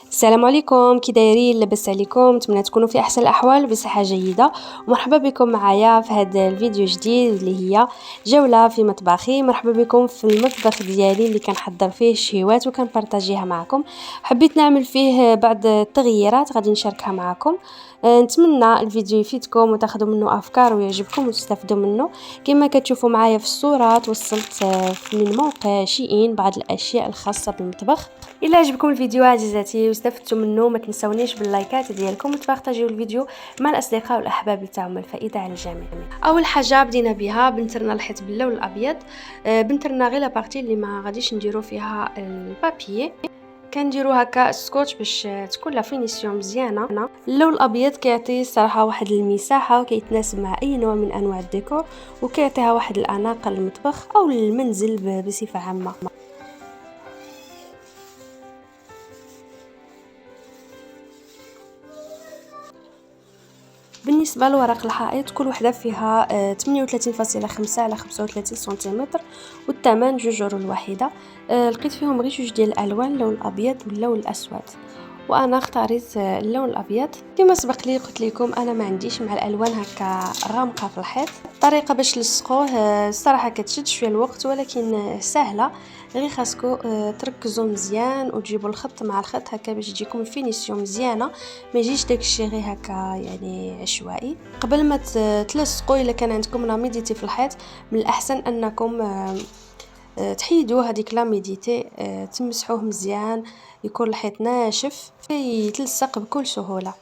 السلام عليكم، كي دايرين؟ لاباس عليكم؟ نتمنى تكونوا في احسن الاحوال وبصحه جيده. ومرحبا بكم معايا في هذا الفيديو جديد اللي هي جوله في مطبخي. مرحبا بكم في المطبخ ديالي اللي كنحضر فيه الشهيوات وكنبارطاجيها معكم. حبيت نعمل فيه بعض التغييرات غادي نشاركها معكم. نتمنى الفيديو يفيدكم وتاخذوا منه افكار ويعجبكم وتستافدوا منه. كما كتشوفوا معايا في الصوره توصلت من موقع شيئين بعض الاشياء الخاصه بالمطبخ. الا عجبكم الفيديو عزيزاتي واستفدتوا منه ما تنسونيش باللايكات ديالكم وتبارطاجيو الفيديو مع الاصدقاء والاحباب لتعم الفائده على الجميع. اول حاجه بدينا بها بنترنا الحيط باللون الابيض. بنترنا غير لابارتي اللي ما غاديش نديرو فيها البابيي، كنديرو هكا السكوتش باش تكون لا فينيسيون مزيانه. اللون الابيض كيعطي صراحه واحد المساحه وكيتناسب مع اي نوع من انواع الديكور وكيعطيها واحد الاناقه للمطبخ او للمنزل بصفه عامه. بالنسبه لورق الحائط كل وحده فيها 38.5 على 35 سنتيمتر والثمن 2 يورو الواحده. لقيت فيهم غير جوج ديال الالوان، اللون الابيض واللون الاسود، وانا اختاريت اللون الابيض. كما سبق لي قلت لكم انا ما عنديش مع الالوان هكا غامقه في الحيط. الطريقه باش نلصقوه الصراحه كتشد شويه الوقت ولكن سهله، غير خاصكم تركزوا مزيان وتجيبوا الخط مع الخط هكا باش تجيكم الفينيسيون مزيانه، ما يجيش داكشي غير هكا يعني عشوائي. قبل ما تلصقوا الا كان عندكم لاميديتي في الحيط من الاحسن انكم تحيدوا هذيك لاميديتي، تمسحوه مزيان يكون الحيط ناشف يتلصق بكل سهوله.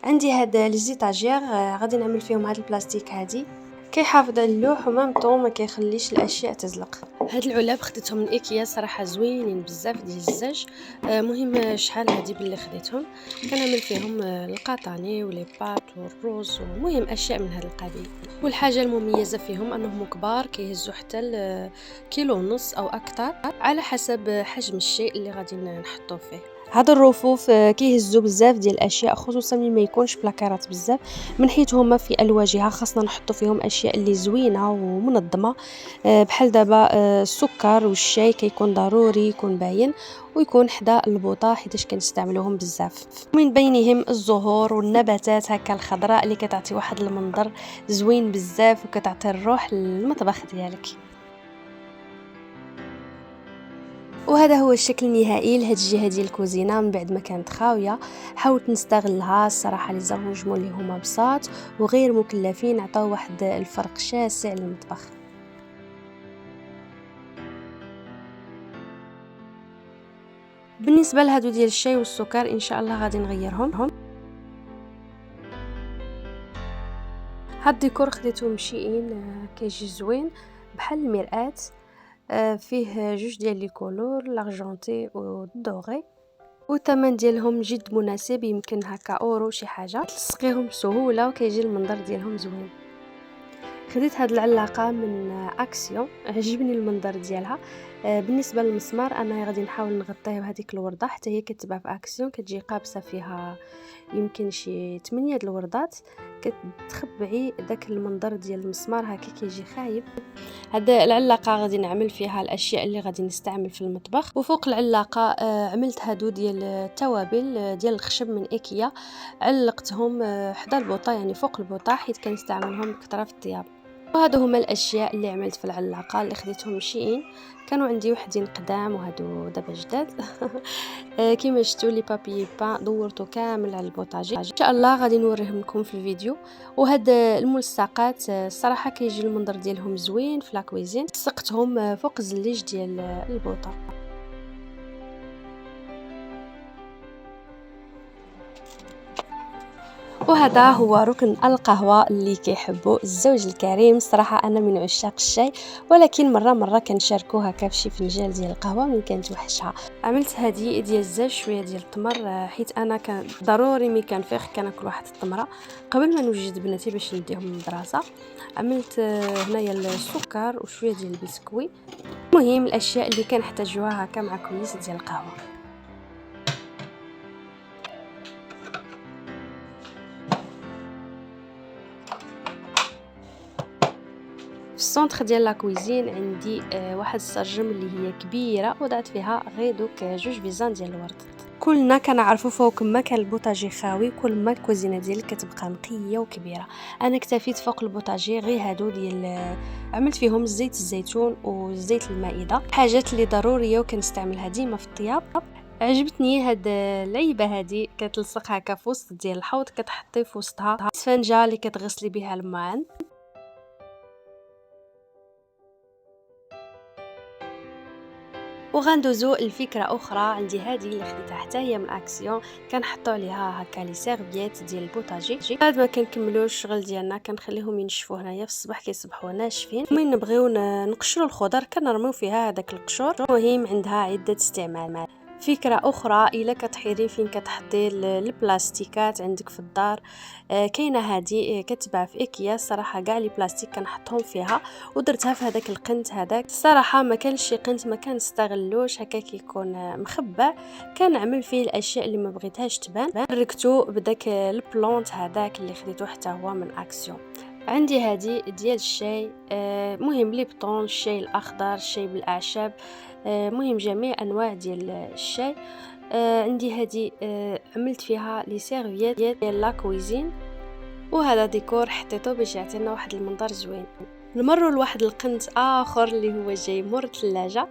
عندي هذا لي زيتاجير غادي نعمل فيهم هذا البلاستيك هذه كيحافظ على اللوح وما مطوم ما كيخليش الاشياء تزلق. هاد العلب خديتهم من ايكيا صراحه زوينين بزاف ديال الزاج. مهم شحال هادي باللي خديتهم كنعمل فيهم القطاني ولي بات والروز ومهم اشياء من هذا القبيل. والحاجه المميزه فيهم انهم كبار كيهزوا حتى كيلو ونص او اكثر على حسب حجم الشيء اللي غادي نحطوه فيه. هاد الرفوف كيهزوا بزاف ديال الاشياء خصوصا ملي ما يكونش بلاكارات بزاف، من حيث هما في الواجهه خاصنا نحطوا فيهم اشياء اللي زوينه ومنظمه. بحال دابا السكر والشاي كيكون ضروري يكون باين ويكون حدا البوطه حيتاش كنستعملوهم بزاف. من بينهم الزهور والنباتات هكا الخضراء اللي كتعطي واحد المنظر زوين بزاف وكتعطي الروح للمطبخ ديالك. وهذا هو الشكل النهائي لهاد الجهه ديال الكوزينه من بعد ما كانت خاويه. حاولت نستغلها الصراحه لي زارونجمون اللي هما بساط وغير مكلفين عطاو واحد الفرق شاسع للمطبخ. بالنسبه لهادو ديال الشاي والسكر ان شاء الله غادي نغيرهم. هاد الديكور خديته من شيئين كيجي زوين بحال المرآة. فيه جوج ديال لي كولور لارجونتي والدوغي والثمن ديالهم جد مناسب، يمكن هكا اورو شي حاجه تلصقيهم بسهوله وكيجي المنظر ديالهم زوين. خديت هاد العلاقه من اكسيون، عجبني المنظر ديالها. بالنسبه للمسمار انا غادي نحاول نغطيه بهذيك الورده حتى هي كتباع في اكسيون كتجي قابسه فيها يمكن شي 8 د الوردات، كتخبعي داك المنظر ديال المسمار هكا كيجي خايب. هاد العلاقه غادي نعمل فيها الاشياء اللي غادي نستعمل في المطبخ. وفوق العلاقه عملت هادو ديال التوابل ديال الخشب من ايكيا، علقتهم حدا البوطه يعني فوق البوطه حيت كنستعملهم كثره في الطياب. وهادو هما الاشياء اللي عملت في العلاقه اللي خديتهم من شيئين، كانوا عندي وحدين قدام وهادو دابا جداد. كيما شفتوا لي بابي بان دورته كامل على البوطاجي، ان شاء الله غادي نوريهم لكم في الفيديو. وهاد الملصقات الصراحه كيجي المنظر ديالهم زوين في لاكويزين، لصقتهم فوق الزليج ديال البوطه. وهذا هو ركن القهوة اللي كيحبو الزوج الكريم. صراحة أنا من عشاق الشاي، ولكن مرة كنشاركو هكا فشي فنجان ديال القهوة من كانت وحشها. عملت هذه ديال الزاج شوية ديال التمر، حيت أنا كان ضروري ملي كنفيق كناكل واحد التمرة قبل ما نوجد بناتي باش نديهم للمدرسة. عملت هنايا السكر وشوية ديال البسكوي، المهم الأشياء اللي كنحتاجوها هكا مع كويس ديال القهوة. في السونتر ديال لا كويزين عندي واحد السرجم اللي هي كبيره، وضعت فيها غير دوك جوج بيزان ديال الورد. كلنا كنعرفوا فوق ما كان البوطاجي خاوي كل ما الكوزينه ديالك كتبقى نقيه وكبيره. انا اكتفيت فوق البوطاجي غير هادو ديال عملت فيهم زيت الزيتون وزيت المائده، حاجات اللي ضروريه وكنستعملها ديما في الطياب. عجبتني هاد العيبه هادي، كتلصق هكا في وسط ديال الحوض، كتحطي في وسطها اسفنجه اللي كتغسلي بها المعان. وغندوزو الفكره اخرى عندي، هذه اللي خديتها حتى هي من اكسيون، كنحطوا عليها هكا لي سيرفييت ديال البوطاجي. بعد ما كنكملوا الشغل ديالنا كنخليهم ينشفوا هنايا في الصباح، كيصبحوا ناشفين. ملي نبغيو نقشروا الخضر كنرميو فيها هذاك القشور. المهم عندها عده استعمالات. فكرة أخرى، إلا كتحيري فين كتحطي البلاستيكات عندك في الدار، كاينة هذه كتباع في إيكيا. صراحة كاع لي بلاستيك كنحطهم فيها، ودرتها في هذاك القنت هذاك. الصراحة ما كانش شي قنت ما كنستغلوش، هكا كيكون مخبى، كنعمل فيه الأشياء اللي ما بغيتهاش تبان. ركتو بداك البلونت هذاك اللي خديته حتى هو من أكسيون. عندي هذه ديال الشاي، مهم ليبطون، الشاي الأخضر، الشاي بالأعشاب، مهم جميع انواع ديال الشاي. عندي هذه عملت فيها لي سيرفييت ديال لا كويزين، وهذا ديكور حطيته باش يعطينا واحد المنظر زوين. نمروا لواحد القنت اخر اللي هو جاي مور الثلاجه.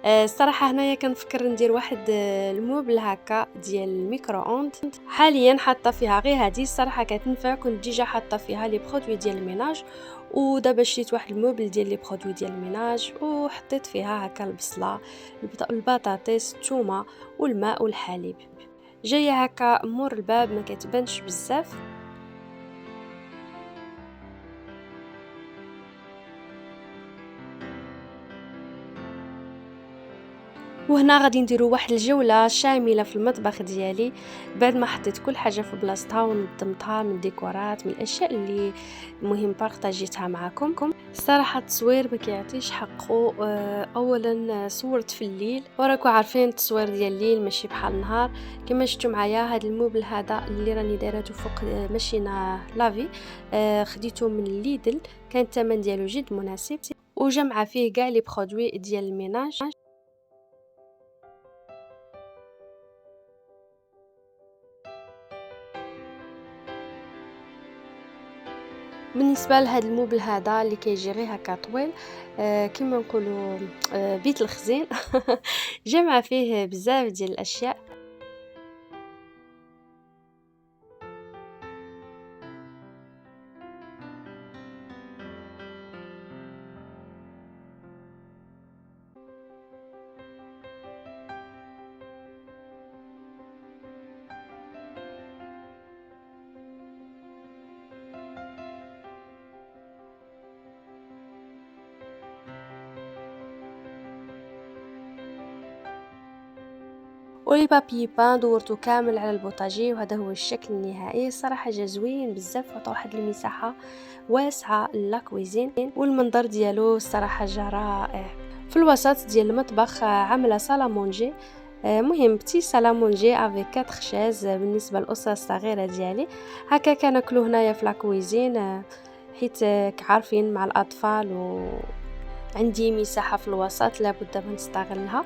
الصراحه هنايا كنفكر ندير واحد الموبل هكا ديال الميكرو اوند. حاليا حاطه فيها غير هذه، الصراحه كتنفع، كنت ديجا حاطه فيها لي برودوي ديال الميناج، ودابا شريت واحد الموبل ديال لي برودوي ديال الميناج، وحطيت فيها هكا البصله، البطاطس، الثومه والماء والحليب. جايه هكا مور الباب، ما كتبانش بزاف. وهنا غادي نديرو واحد الجوله شامله في المطبخ ديالي، بعد ما حطيت كل حاجه في بلاصتها ونظمتها من ديكورات، من الاشياء اللي مهم بارطاجيتها معكم. الصراحه التصوير ما كيعطيش حقه. اولا صورت في الليل، وراكم عارفين التصوير ديال الليل ماشي بحال النهار. كما شفتوا معايا هذا الموبل هذا اللي راني دايرته فوق ماشينه لافي، خديته من ليدل، كان الثمن ديالو جد مناسب، وجمع فيه كاع لي برودوي ديال الميناج. بالنسبه لهذا الموبل هذا اللي كيجي غير هكا طويل، كما نقولوا بيت الخزين. جمع فيه بزاف ديال الاشياء. ولي بابي بان دورته كامل على البوطاجي، وهذا هو الشكل النهائي. الصراحه جا زوين بزاف، عطا واحد المساحه واسعه لا كويزين، والمنظر ديالو الصراحه جا رائع. في الوسط ديال المطبخ عامله صالامونجي، مهم بتي صالامونجي افيك 4 شاز بالنسبه للاسره الصغيره ديالي. هكا كناكلو هنايا في لا كويزين، حيت كعارفين مع الاطفال وعندي مساحه في الوسط لابد من نستغلها.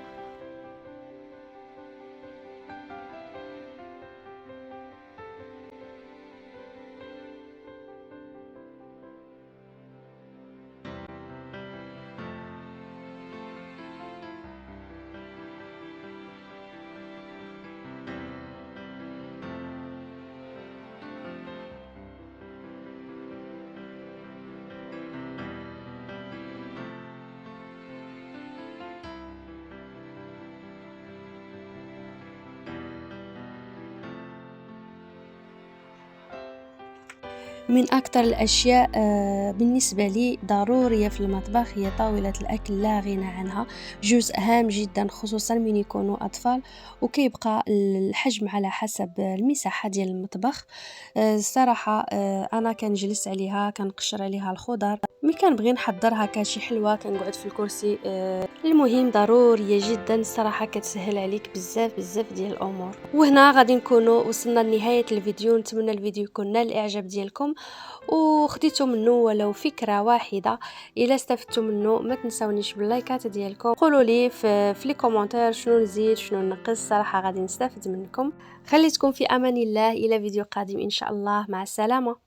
من أكتر الأشياء بالنسبة لي ضرورية في المطبخ هي طاولة الأكل، لا غنى عنها، جزء هام جدا خصوصا من يكونوا أطفال، وكيبقى الحجم على حسب المساحة ديال المطبخ. الصراحة أنا كنجلس عليها كنقشر عليها الخضر، ملي كنبغي نحضرها كشي حلوة كنقعد في الكرسي. المهم ضرورية جدا الصراحة، كتسهل عليك بزاف بزاف ديال الأمور. وهنا غادي نكونوا وصلنا لنهاية الفيديو. نتمنى الفيديو يكون نال الإعجاب ديالكم وخديتوا منه ولو فكرة واحدة. إلا استفدتوا منه ما تنسونيش باللايكات ديالكم، قولوا لي في لي كومونتير شنو نزيد شنو نقص، صراحة غادي نستافد منكم. خليتكم في أمان الله، إلى فيديو قادم إن شاء الله، مع السلامة.